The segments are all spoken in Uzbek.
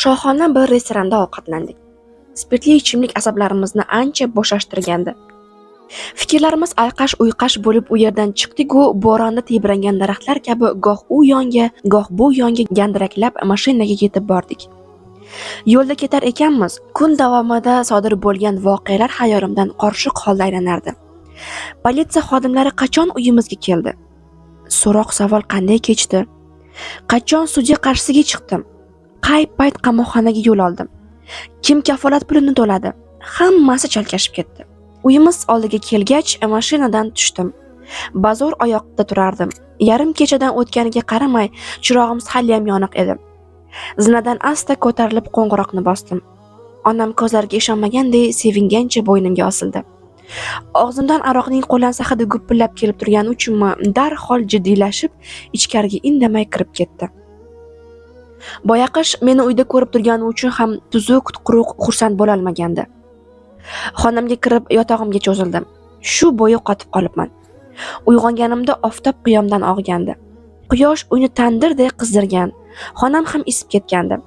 Shohona bir restoranda ovqatlandik. Spirtli ichimlik asablarimizni ancha bo'shashtirgandi. Fikrlarimiz ayqash-uyqash bo'lib u yerdan chiqdik-u, bo'ronda tebrangan daraxtlar kabi goh u yonga, goh bu yonga gandiraklab mashinaga yetib bordik. Yo'lda ketar ekanmiz, kun davomida sodir bo'lgan voqealar xayolimdan qorshiq holda aylanardi. Politsiya xodimlari qachon uyimizga keldi? So'roq savol qanday kechdi? Qachon sudya qarshisiga chiqdim? Qay payt qamoqxonaga yo'l oldim? Kim kafolat pulini to'ladi? Hammasi chalkashib ketdi. Uyimiz oldiga kelgach, mashinadan tushdim. Bazo'r oyoqda turardim. Yarim kechadan o'tganiga qaramay, chirog'imiz haliyam yoniq edi. Zinadan asta ko'tarilib qo'ng'iroqni bosdim. Onam ko'zlariga ishonmaganday sevingancha bo'ynimga osildi. Og'zimdan aroqning qo'lansa hidi gupillab kelib turgani uchunmi, darhol jiddiylashib, ichkariga indamay kirib ketdi. Boyaqish meni uyda ko'rib turgani uchun ham tuzuk, quruq, xursand bo'la olmagandi. Xonamga kirib yotog'imga cho'zildim. Shu bo'yi qotib qolibman. Uyg'onganimda oftob qiyomdan og'gandi. Quyosh uyni tandirday qizdirgan. Xonam ham isib ketgandi.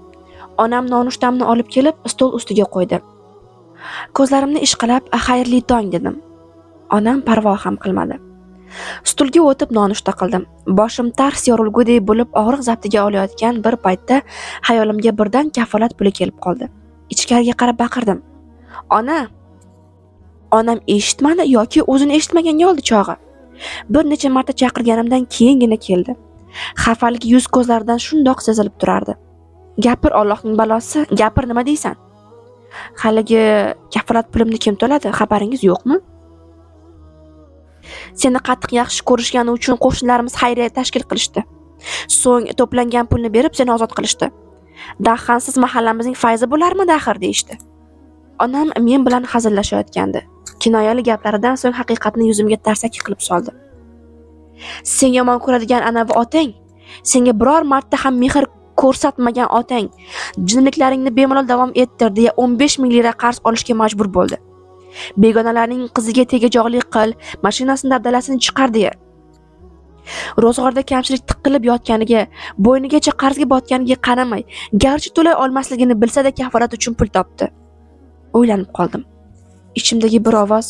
Onam nonushtamni olib kelib stol ustiga qo'ydi. Ko'zlarimni ishqalab, "Xayrli tong" dedim. Onam parvo ham qilmadi. Stulga o'tib nonushta qildim. Boshim tars yorilgudek bo'lib og'riq zaptiga olayotgan bir paytda xayolimga birdan kafolat puli kelib qoldi. Ichkariga qarab baqirdim. "Ona!" Onam eshitmadi yoki o'zini eshitmaganga oldi chog'i. Bir necha marta chaqirganimdan keyingina keldi. Xafalik yuz ko'zlaridan shundoq sezilib turardi. "Gapir, Allohning balosi, gapir, nima deysan? Haligi kafolat pulimni kim to'ladi, xabaringiz yo'qmi? Seni qattiq yaxshi ko'rishgani uchun qo'shnilarimiz xayriya tashkil qilishdi. So'ng to'plangan pulni berib seni ozod qilishdi. Dahansiz mahallamizning fayzi bo'larmidi axir deyishdi." Onam men bilan hazillashayotgandi. Kinoyali gaplaridan so'ng haqiqatni yuzimga tarsaki qilib soldi. "Sen yomon ko'radigan anavi otang, senga biror marta ham mehr ko'rsatmagan otang, jinniklaringni bemalol davom ettir deya 15 ming lira qarz olishga majbur bo'ldi. Begonalarning qiziga tegajog'lik qil, mashinasini dabdalasini chiqar deya. Ro'zg'orda kamchilik tiqilib yotganiga, bo'ynigacha qarzga botganiga qaramay, garchi to'lay olmasligini bilsa-da kafolat uchun pul topdi." O'ylanib qoldim. Ichimdagi bir ovoz,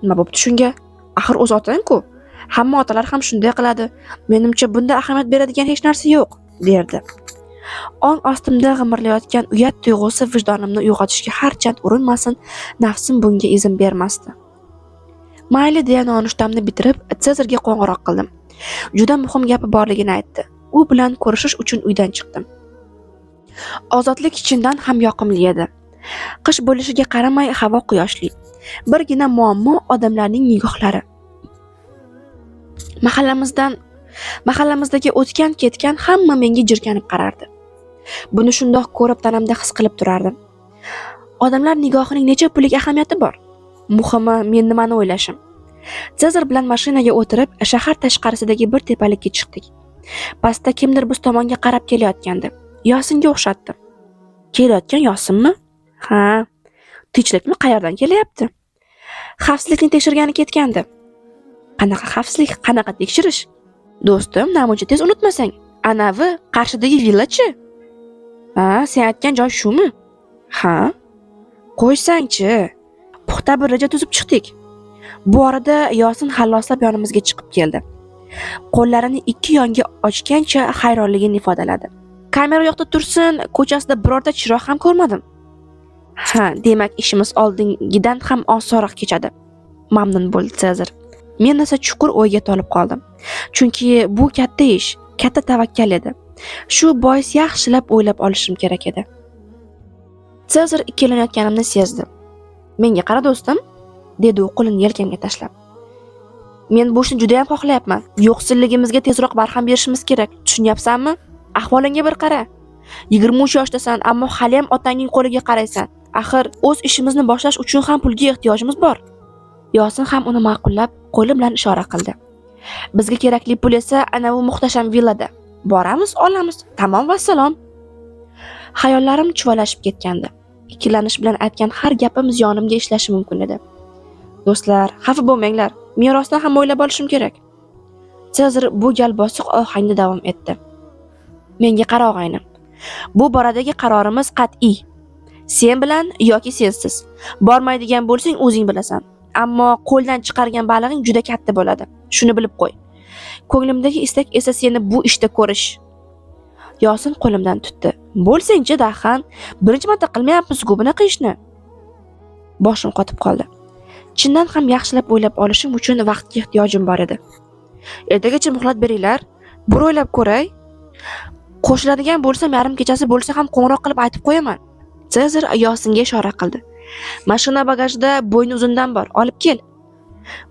"Nima bo'pti shunga? Axir o'z otang-ku. Hamma otalar ham shunday qiladi. Menimcha bunda ahamiyat beradigan hech narsa yo'q", derdi. Ong ostimda g'imirlayotgan uyat tuyg'usi vijdonimni uyg'otishga harchand urinmasin, nafsim bunga izn bermasdi. Mayli deya nonushtamni bitirib, Sezarga qo'ng'iroq qildim. Juda muhim gapi borligini aytdi. U bilan ko'rishish uchun uydan chiqdim. Ozodlik chindan ham yoqimli edi. Qish bo'lishiga qaramay havo quyoshli. Birgina muammo odamlarning nigohlari. Mahallamizdagi o'tgan-ketgan hamma menga jirkanib qarardi. Buni shundoq ko'rib tanamda his qilib turardim. Odamlar nigohining necha pullik ahamiyati bor? Muhimi men nimani o'ylashim. Sezar bilan mashinaga o'tirib, shahar tashqarisidagi bir tepalikka chiqdik. Pastda kimdir biz tomonga qarab kelayotgandi. Yosinga o'xshatdi. Kelayotgan Yosinmi? Ha, tinchlikmi qayerdan kelyapti? Xavfsizlikni tekshirgani ketgandi. Qanaqa xavfsizlik, qanaqa tekshirish? Do'stim, namuncha tez unutmasang, anavi qarshidagi villachi? Ha, sen aytgan joy shumi? Ha? Qo'ysangchi. Puxta bir reja tuzib chiqdik. Bu orada Yosin halloslab yonimizga chiqib keldi. Qo'llarini ikki yonga ochgancha hayronligini ifodaladi. "Kamera yo'qda tursin, ko'chasida birorta chiroq ham ko'rmadim." "Ha, demak ishimiz oldingidan ham osonroq kechadi." Mamnun bo'ldi Sezar. Men esa chuqur o'yga tolib qoldim. Chunki bu katta ish, katta tavakkal edi. Shu bois yaxshilab o'ylab olishim kerak edi. Sezar ikkilanayotganimni sezdi. "Menga qara do'stim", dedi u qo'lini yelkamga tashlab. "Men bu ishni juda ham xohlayapman. Yo'qsilligimizga tezroq barham berishimiz kerak. Tushunyapsanmi? Ahvolingga bir qara. 23 yoshdasan, ammo hali ham otangning qo'liga qaraysan. Axir o'z ishimizni boshlash uchun ham pulga ehtiyojimiz bor." Yosin ham uni ma'qullab, qo'li bilan ishora qildi. "Bizga kerakli pul esa ana bu muhtasham villada. Boramiz, olamiz. Tamom va salom." Xayollarim chuvalashib ketgandi. Ikkilanish bilan aytgan har gapimiz yonimga ishlashi mumkin edi. "Do'stlar, xafa bo'lmanglar. Men rostdan ham o'ylab olishim kerak." Sezar bu gal bosiq ohangda davom etdi. "Menga qara og'aynim. Bu boradagi qarorimiz qat'iy. Sen bilan yoki sensiz. Bormaydigan bo'lsang o'zing bilasan. Ammo qo'ldan chiqargan balig'ing juda katta bo'ladi. Shuni bilib qo'y. Ko'nglimdagi istak esa seni bu ishda ko'rish. Yosin qo'limdan tutdi. Bo'lsangchi Dahan, birinchi marta qilmayapmiz-ku bunaqa ishni. Boshim qotib qoldi. Chindan ham yaxshilab o'ylab olishim uchun vaqtga ehtiyojim bor edi. Ertagacha muhlat beringlar. Bir o'ylab ko'ray. Qo'shiladigan bo'lsam yarim kechasi bo'lsa ham qo'ng'iroq qilib aytib qo'yaman. Sezar Yosinga ishora qildi. Mashina bagajida bo'yni uzundan bor, olib kel.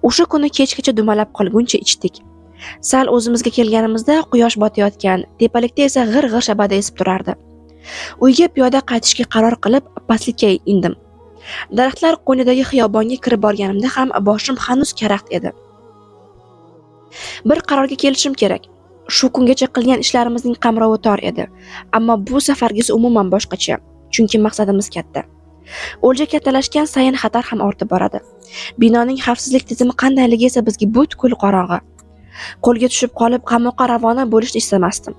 O'sha kuni kechgacha dumalab qolguncha ichdik. Sal o'zimizga kelganimizda quyosh botayotgan, tepalikda esa g'ir-g'ir shabada esib turardi. Uyga piyoda qaytishga qaror qilib, pastlikka indim. Daraxtlar qo'ynidagi xiyobonga kirib borganimda ham boshim hanuz karaxt edi. Bir qarorga kelishim kerak. Shu kungacha qilgan ishlarimizning qamrovi tor edi, ammo bu safargisi umuman boshqacha, chunki maqsadimiz katta. O'lja kattalashgan sayin xatar ham ortib boradi. Binoning xavfsizlik tizimi qandayligi esa bizga butkul qorong'i. Qo'lga tushib qolib, qamoqqa ravona bo'lishni istamasdim.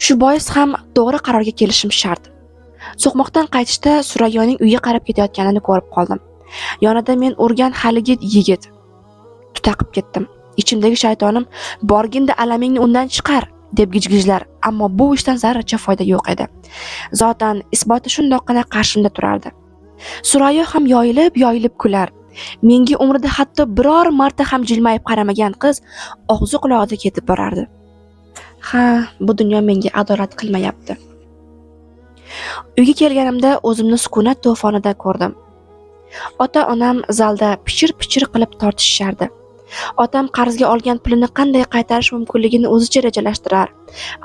Shu bois ham to'g'ri qarorga kelishim shart. So'qmoqdan qaytishda Surayyoning uyiga qarab ketayotganini ko'rib qoldim. Yonida men urgan haligi yigit. Tutaqib ketdim. Ichimdagi shaytonim borginda alamingni undan chiqar deb gijgijlar, ammo bu ishdan zarracha foyda yo'q edi. Zotan isboti shundoqqina qarshimda turardi. Surayyo ham yoyilib kular. Menga umrida hatto biror marta ham jilmayib qaramagan qiz og'zi quloqda ketib borardi. Ha, bu dunyo menga adolat qilmayapti. Uyga kelganimda o'zimni sukunat to'fonida ko'rdim. Ota-onam zalda pichir-pichir qilib tortishishardi. Otam qarzga olgan pulini qanday qaytarish mumkinligini o'zicha rejalashtirar,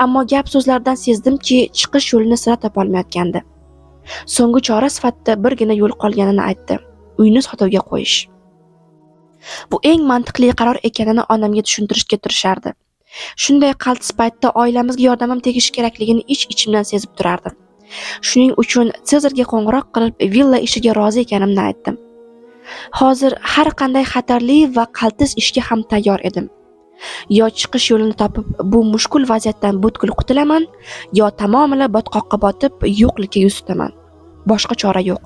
ammo gap so'zlardan sezdimki, chiqish yo'lini sira topolmayotgandi. So'nggi chora sifatida birgina yo'l qolganini aytdi. Uyni sotuvga qo'yish. Bu eng mantiqli qaror ekanini onamga tushuntirishga tirishardi. Shunday qaltis paytda oilamizga yordamim tegishi kerakligini ich-ichimdan sezib turardim. Shuning uchun Sezarga qo'ng'iroq qilib, villa ishiga rozi ekanimni aytdim. Hozir har qanday xatarli va qaltis ishga ham tayyor edim. Yo chiqish yo'lini topib, bu mushkul vaziyatdan butkul qutulaman, yo tamomila botqoqqa botib, yo'qlikka yuz tutaman. Boshqa chora yo'q.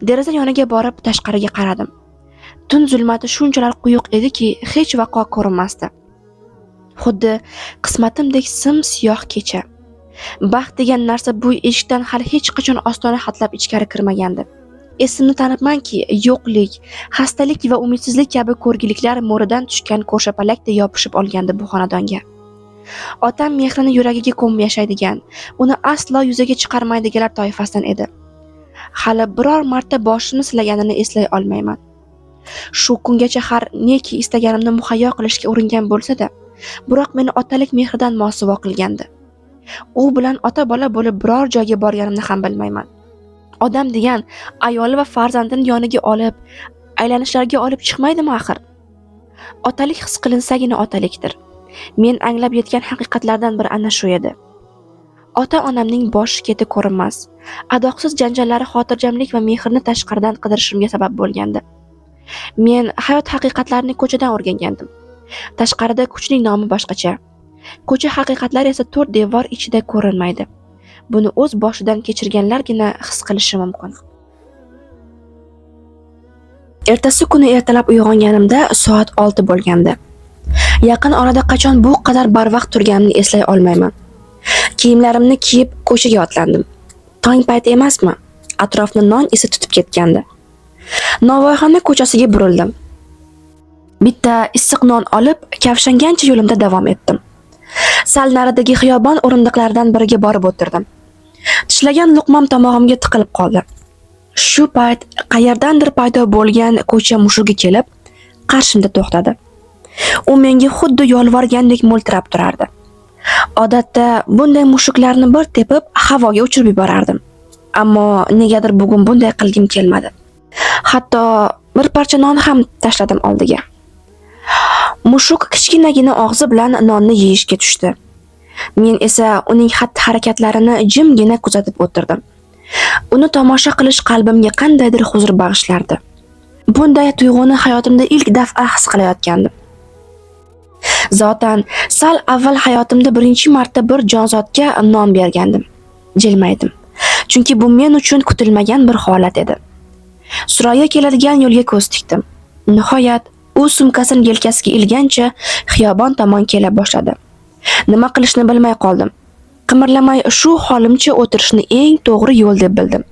Deraza yoniga borib tashqariga qaradim. Tun zulmati shunchalar quyuq ediki, hech vaqo ko'rinmasdi. Xuddi qismatimdek sim-siyoh kecha. Baxt degan narsa bu eshikdan hali hech qachon ostona hatlab ichkari kirmagandi. Esimni tanibmanki, yo'qlik, xastalik va umidsizlik kabi ko'rgiliklar mo'ridan tushgan ko'rshapalakday yopishib olgandi bu xonadonga. Otam mehrini yuragiga ko'mib yashaydigan, uni aslo yuzaga chiqarmaydiganlar toifasidan edi. Hali biror marta boshimni silaganini eslay olmayman. Shu kungacha har neki istaganimni muhayyo qilishga uringan bo'lsa-da, biroq meni otalik mehridan mosuvo qilgandi. U bilan ota-bola bo'lib biror joyga borganimni ham bilmayman. Odam degan ayoli va farzandini yoniga olib, aylanishlarga olib chiqmaydimi axir? Otalik his qilinsagina otalikdir. Men anglab yetgan haqiqatlardan biri ana shu edi. Ota-onamning bosh keti ko'rinmas, adoqsiz janjallari xotirjamlik va mehrni tashqaridan qidirishimga sabab bo'lgandi. Men hayot haqiqatlarini ko'chadan o'rgangandim. Tashqarida kuchning nomi boshqacha. Ko'cha haqiqatlari esa to'rt devor ichida ko'rinmaydi. Buni o'z boshidan kechirganlargina his qilishi mumkin. Ertasi kuni ertalab uyg'onganimda soat 6 bo'lgandi. Yaqin orada qachon bu qadar barvaqt turganimni eslay olmayman. Kiyimlarimni kiyib ko'chaga otlandim. Tong payti emasmi? Atrofni non isi tutib ketgandi. Novvoyxona ko'chasiga burildim. Bitta issiq non olib, kavshangancha yo'limda davom etdim. Sal naridagi xiyobon o'rindiqlaridan biriga borib o'tirdim. Tishlagan luqmam tomog'imga tiqilib qoldi. Shu payt qayerdandir paydo bo'lgan ko'cha mushugi kelib, qarshimda to'xtadi. U menga xuddi yolvorgandek mo'ltirab turardi. Odatda bunday mushuklarni bir tepib havoga uchirib yuborardim. Ammo negadir bugun bunday qilgim kelmadi. Hatto bir parcha non ham tashladim oldiga. Mushuk kichkinagina og'zi bilan nonni yeyishga tushdi. Men esa uning xatti-harakatlarini jimgina kuzatib o'tirdim. Uni tomosha qilish qalbimga qandaydir huzur bag'ishlardi. Bunday tuyg'uni hayotimda ilk daf'a his qilayotgandim. Zotan, sal avval hayotimda birinchi marta bir jonzotga non bergandim. Jilmaydim. Chunki bu men uchun kutilmagan bir holat edi. Surayyo keladigan yo'lga ko'z tikdim. Nihoyat u sumkasini yelkasiga ilgancha xiyobon tomon kela boshladi. Nima qilishni bilmay qoldim. Qimirlamay shu holimcha o'tirishni eng to'g'ri yo'l deb bildim.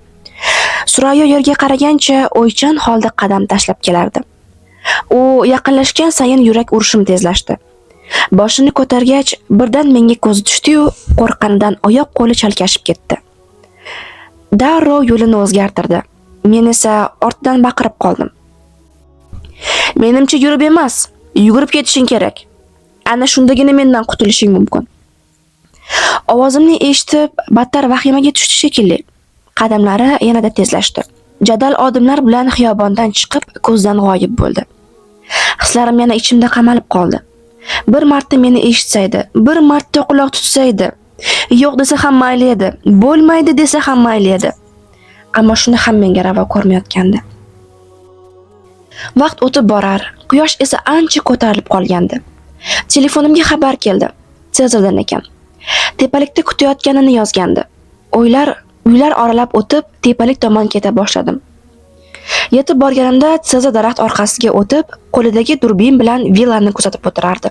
Surayyo yerga qaragancha o'ychan holda qadam tashlab kelardi. U yaqinlashgan sayin yurak urishim tezlashdi. Boshini ko'targach, birdan menga ko'zi tushdi-yu, qo'rqqanidan oyoq qo'li chalkashib ketdi. Darrov yo'lini o'zgartirdi. Men esa ortdan baqirib qoldim. Menimcha yurib emas, yugurib ketishing kerak. Ana shundagina mendan qutulishing mumkin. Ovozimni eshitib, battar vahimaga tushdi shekilli. Qadamlari yanada tezlashdi. Jadal odimlar bilan xiyobondan chiqib, ko'zdan g'oyib bo'ldi. Hislarim yana ichimda qamalib qoldi. Bir marta meni eshitsaydi, bir marta quloq tutsaydi. Yo'q desa ham mayli edi, bo'lmaydi desa ham mayli edi. Ammo shuni ham menga ravo ko'rmayotgandi. Vaqt o'tib borar, quyosh esa ancha ko'tarilib qolgandi. Telefonimga xabar keldi. Sezardan ekan. Tepalikda kutayotganini yozgandi. Uylar oralab o'tib, tepalik tomon keta boshladim. Yetib borganimda Sezar daraxt orqasiga o'tib, qo'lidagi durbin bilan villani kuzatib o'tirardi.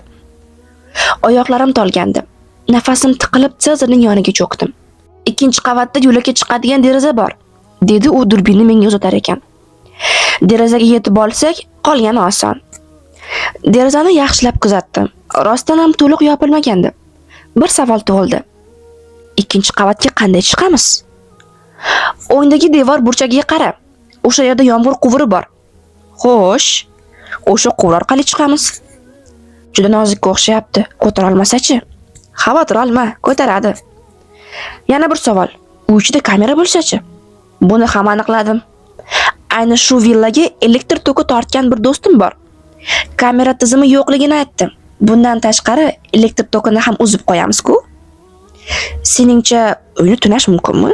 Oyoqlarim tolgandi. Nafasim tiqilib Sezarning yoniga cho'kdim. "Ikkinchi qavatda yo'lga chiqadigan deraza bor", dedi u durbinni menga uzatar ekan. Derazaga yetib olsak, qolgani oson. Derazani yaxshilab kuzatdim. Rostdan ham to'liq yopilmagandi. Bir savol tug'ildi. Ikkinchi qavatga qanday chiqamiz? O'yindagi devor burchagiga qara. O'sha yerda yomg'ir quvuri bor. Xo'sh, o'sha quvur orqali chiqamiz. Juda nozikka o'xshayapti. Ko'tara olmasa-chi? Xavotir olma, ko'taradi. Yana bir savol. U ichida kamera bo'lsa-chi? Buni ham aniqladim. Ayni shu villaga elektr toki tortgan bir do'stim bor. Kamera tizimi yo'qligini aytdi. Bundan tashqari elektr tokini ham uzib qo'yamiz-ku. Seningcha uyni tunash mumkinmi?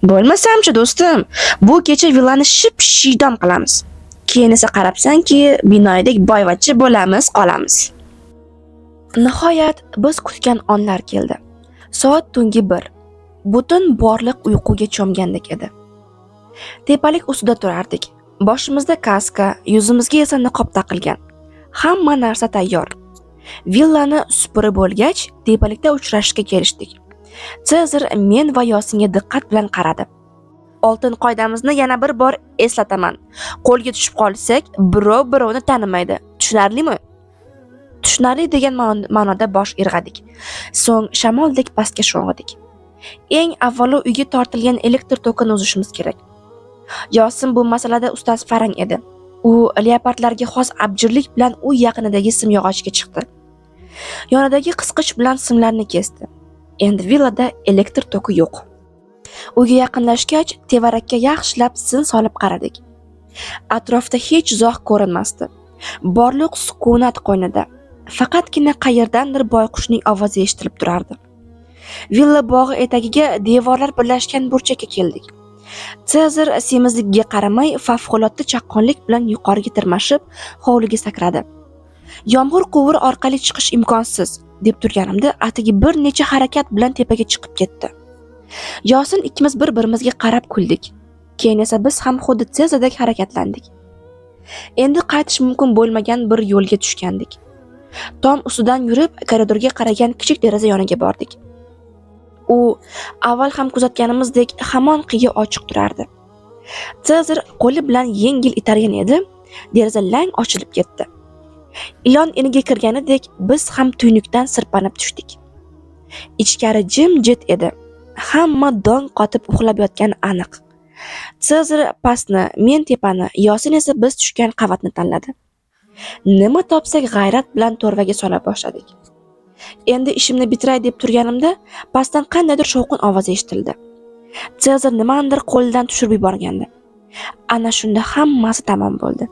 Bo'lmasam-chi do'stim, bu kecha villani ship-shiydom qilamiz. Keyin esa qarabsanki, binoydek boyvachcha bo'lamiz, qolamiz. Nihoyat biz kutgan onlar keldi. Soat tungi 1. Butun borliq uyquga cho'mgandek edi. Tepalik ustida turardik. Boshimizda kaska, yuzimizga esa niqob taqilgan. Hamma narsa tayyor. Villani supurib bo'lgach, tepalikda uchrashishga kelishdik. Sezar men va Yosinga diqqat bilan qaradi. Oltin qoidamizni yana bir bor eslataman. Qo'lga tushib qolsak, birovni tanimaydi. Tushunarlimi? Tushunarli degan ma'noda bosh irg'adik. So'ng shamoldek pastga sho'ng'idik. Eng avvalo uyga tortilgan elektr tokini uzishimiz kerak. Yosin bu masalada ustoz farang edi. U leopardlarga xos abjirlik bilan uy yaqinidagi simyog'ochga chiqdi. Yonidagi qisqich bilan simlarni kesdi. Endi villada elektr toki yo'q. Uyga yaqinlashgach, tevarakka yaxshilab sim solib qaradik. Atrofda hech zoh ko'rinmasdi. Borliq sukunat qo'ynida. Faqatgina qayerdandir boyqushning ovozi eshitilib turardi. Villa bog'i etagiga devorlar birlashgan burchakka keldik. Sezar semizligiga qaramay favqulodda chaqqonlik bilan yuqoriga tirmashib, hovliga sakradi. Yomg'ir quvur orqali chiqish imkonsiz deb turganimda atigi bir necha harakat bilan tepaga chiqib ketdi. Yosin ikkimiz bir-birimizga qarab kuldik. Keyin esa biz ham xuddi Sezardek harakatlandik. Endi qaytish mumkin bo'lmagan bir yo'lga tushgandik. Tom ustidan yurib, koridorga qaragan kichik deraza yoniga bordik. U avval ham kuzatganimizdek hamon qiyi ochiq turardi. Sezar qo'li bilan yengil itargan edi, deraza lang ochilib ketdi. Ilon iniga kirganidek biz ham tuynukdan sirpanib tushdik. Ichkari jim-jit edi. Hamma dong qotib uxlab yotgani aniq. Sezar pastni, men tepani, Yosin esa biz tushgan qavatni tanladi. Nima topsak g'ayrat bilan to'rvaga sola boshladik. Endi ishimni bitiray deb turganimda pastdan qandaydir shovqin ovozi eshitildi. Sezar nimandir qo'lidan tushirib yuborgandi. Ana shunda hammasi tamom bo'ldi.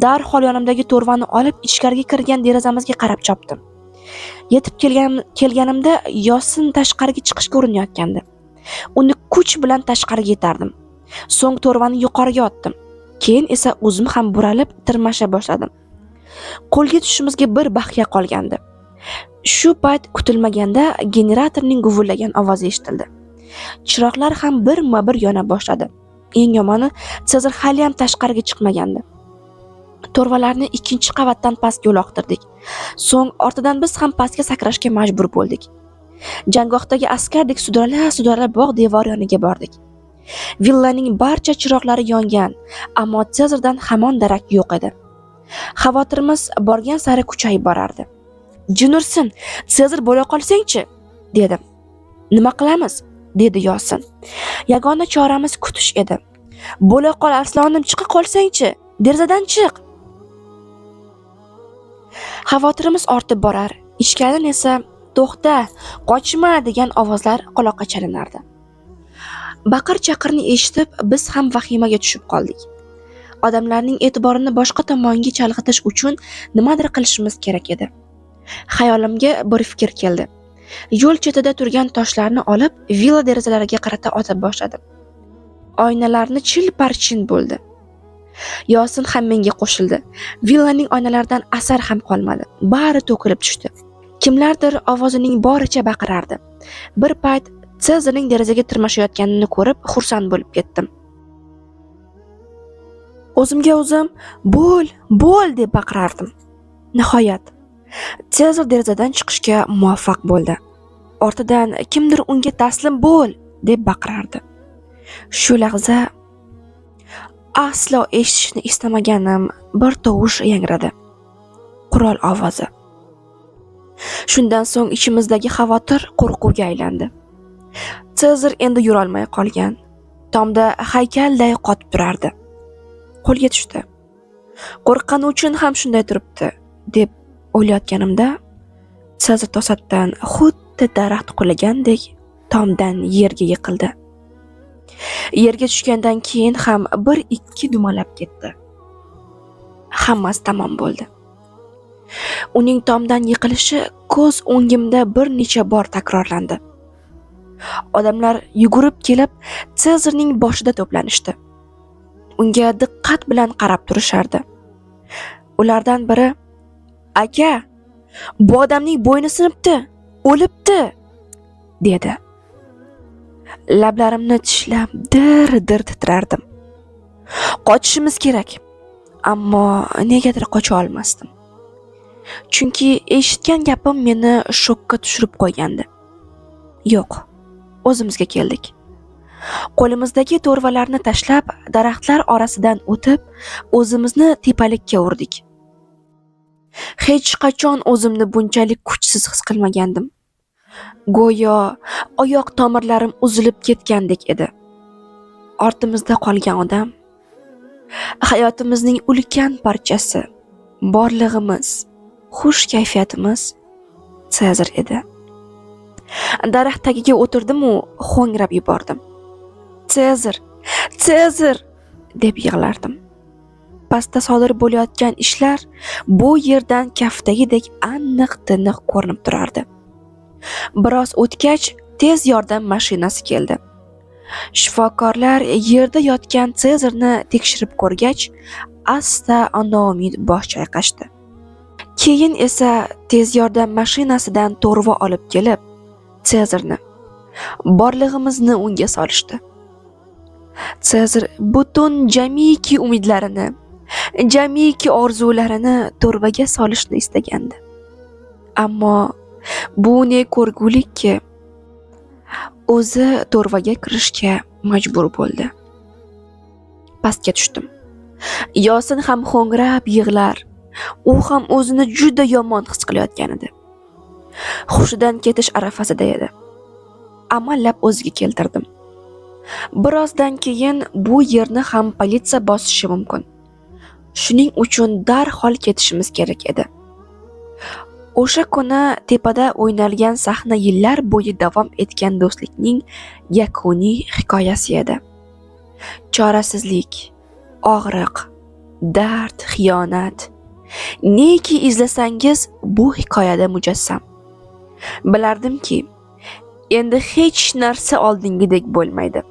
Darhol yonimdagi to'rvani olib ichkariga kirgan derazamizga qarab chopdim. Yetib kelganimda Yosin tashqariga chiqishga urinayotgandi. Uni kuch bilan tashqariga yetardim. So'ng to'rvani yuqoriga otdim. Keyin esa o'zim ham buralib tirmasha boshladim. Qo'lga tushishimizga bir bahya qolgandi. Shu payt kutilmaganda generatorning guvillagan ovozi eshitildi. Chiroqlar ham birma-bir yona boshladi. Eng yomoni, Sezar haliyam tashqariga chiqmagandi. To'rvalarni ikkinchi qavatdan pastga uloqtirdik. So'ng ortidan biz ham pastga sakrashga majbur bo'ldik. Janggohdagi askardek sudralib bog' devor yoniga bordik. Villaning barcha chiroqlari yongan, ammo Sezardan hamon darak yo'q edi. Xavotirimiz borgan sari kuchayib borardi. "Jin ursin, Sezar bo'la qolsang-chi?" dedim. "Nima qilamiz?" dedi Yosin. "Yagona choramiz kutish edi. Bo'la qol Arslonnim, chiqa qolsang-chi, derazadan chiq." Xavotirimiz ortib borar, ichkaridan esa "To'xta, qochma" degan ovozlar quloqqa chalinardi. Baqir-chaqirni eshitib, biz ham vahimaga tushib qoldik. Odamlarning e'tiborini boshqa tomonga chalg'itish uchun nimadir qilishimiz kerak edi. Xayolimga bir fikr keldi. Yo'l chetida turgan toshlarni olib, villa derazalariga qarata otib boshladim. Oynalarni chil-parchin bo'ldi. Yosin ham menga qo'shildi. Villaning oynalaridan asar ham qolmadi. Bari to'kilib tushdi. Kimlardir ovozining boricha baqirardi. Bir payt Sezarning derazaga tirmashayotganini ko'rib, xursand bo'lib ketdim. O'zimga o'zim "Bo'l" deb baqirardim. Nihoyat Sezar derazadan chiqishga muvaffaq bo'ldi. Ortidan kimdir unga "Taslim bo'l" deb baqirardi. Shu lahza aslo eshitishni istamaganim bir tovush yangradi. Qurol ovozi. Shundan so'ng ichimizdagi xavotir qo'rquvga aylandi. Sezar endi yura olmay qolgan. Tomda haykalday qotib turardi. Qo'lga tushdi. Qo'rqqani uchun ham shunday turibdi, deb o'ylayotganimda Sezar to'satdan xuddi daraxt qulagandek tomdan yerga yiqildi. Yerga tushgandan keyin ham 1-2 dumalab ketdi. Hammasi tamom bo'ldi. Uning tomdan yiqilishi ko'z o'ngimda bir necha bor takrorlandi. Odamlar yugurib kelib Sezarning boshida to'planishdi. Unga diqqat bilan qarab turishardi. Ulardan biri "Aka, bu odamning bo'yni sinibdi, o'libdi", dedi. Lablarimni tishlab dir-dir titrardim. Qochishimiz kerak, ammo negadir qocha olmasdim. Chunki eshitgan gapim meni shokka tushirib qo'ygandi. Yo'q, o'zimizga keldik. Qo'limizdagi to'rvalarni tashlab, daraxtlar orasidan o'tib, o'zimizni tepalikka urdik. Hech qachon o'zimni bunchalik kuchsiz his qilmagandim. Go'yo oyoq tomirlarim uzilib ketgandek edi. Ortimizda qolgan odam hayotimizning ulkan parchasi, borlig'imiz, xush kayfiyatimiz Sezar edi. Daraxt tagiga o'tirdim-u, ho'ngrab yubordim. Sezar deb yig'lardim. Pastda sodir bo'layotgan ishlar bu yerdan kaftagidek aniq-tiniq ko'rinib turardi. Biroz o'tgach, tez yordam mashinasi keldi. Shifokorlar yerda yotgan Sezarni tekshirib ko'rgach, asta noumid bosh chayqashdi. Keyin esa tez yordam mashinasidan to'rva olib kelib, Sezarni, borlig'imizni unga solishdi. Sezar butun jamiki umidlarini, jamiki orzularini to'rvaga solishni istagandi. Ammo bu ne ko'rgulikki, o'zi to'rvaga kirishga majbur bo'ldi. Pastga tushdim. Yosin ham ho'ngrab yig'lar. U ham o'zini juda yomon his qilayotgan edi. Hushidan ketish arafasida edi. Amallab o'ziga keltirdim. Birozdan keyin bu yerni ham politsiya bosishi mumkin. Shuning uchun darhol ketishimiz kerak edi. O'sha kuni tepada o'ynalgan sahna yillar bo'yi davom etgan do'stlikning yakuniy hikoyasi edi. Chorasizlik, og'riq, dard, xiyonat, neki izlasangiz bu hikoyada mujassam. Bilardimki, endi hech narsa oldingidek bo'lmaydi.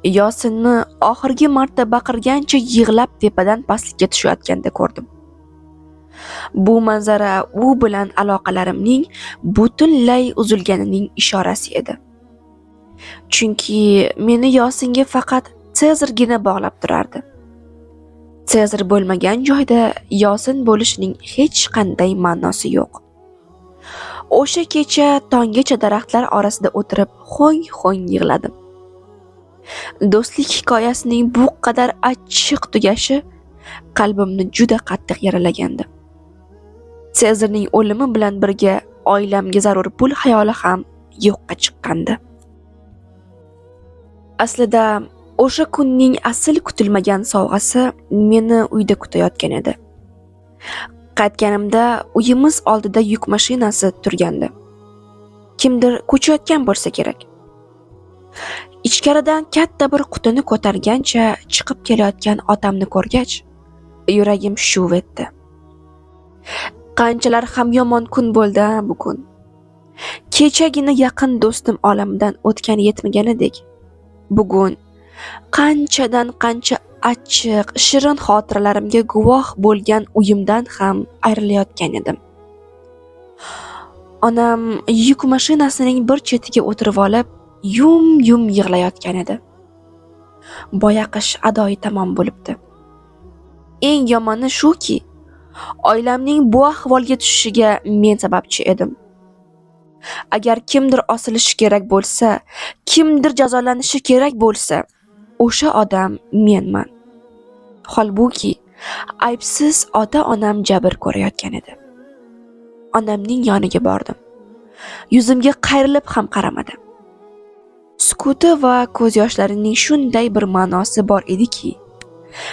Yosinni oxirgi marta baqirgancha yig'lab tepadan pastlikka tushayotganda ko'rdim. Bu manzara u bilan aloqalarimning butunlay uzilganining ishorasi edi. Chunki meni Yosinga faqat Sezargina bog'lab turardi. Sezar bo'lmagan joyda Yosin bo'lishning hech qanday ma'nosi yo'q. O'sha kecha tonggacha daraxtlar orasida o'tirib ho'ng-ho'ng yig'ladim. Do'stlik hikoyasining bu qadar achchiq tugashi qalbimni juda qattiq yaralagandi. Sezarning o'limi bilan birga oilamga zarur pul xayoli ham yo'qqa chiqqandi. Aslida o'sha kunning asl kutilmagan sovg'asi meni uyda kutayotgan edi. Qaytganimda uyimiz oldida yuk mashinasi turgandi. Kimdir ko'chayotgan bo'lsa kerak. Ichkaridan katta bir qutini ko'targancha chiqib kelayotgan otamni ko'rgach, yuragim shuv etdi. Qanchalar ham yomon kun bo'ldi bugun. Kechagina yaqin do'stim olamidan o'tgani yetmaganidek, bugun qanchadan qancha achchiq, shirin xotiralarimga guvoh bo'lgan uyimdan ham ayrilayotgan edim. Onam yuk mashinasining bir chetiga o'tirib olib, yum yig'layotgan edi. Boyaqish adoyi tamom bo'libdi. Eng yomoni shuki, oilamning bu ahvolga tushishiga men sababchi edim. Agar kimdir osilishi kerak bo'lsa, kimdir jazolanishi kerak bo'lsa, o'sha odam menman. Holbuki, aybsiz ota-onam jabr ko'rayotgan edi. Onamning yoniga bordim. Yuzimga qayrilib ham qaramadi. Sukuti va ko'z yoshlarining shunday bir ma'nosi bor ediki,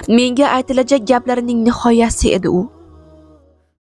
menga aytilajak gaplarining nihoyasi edi u.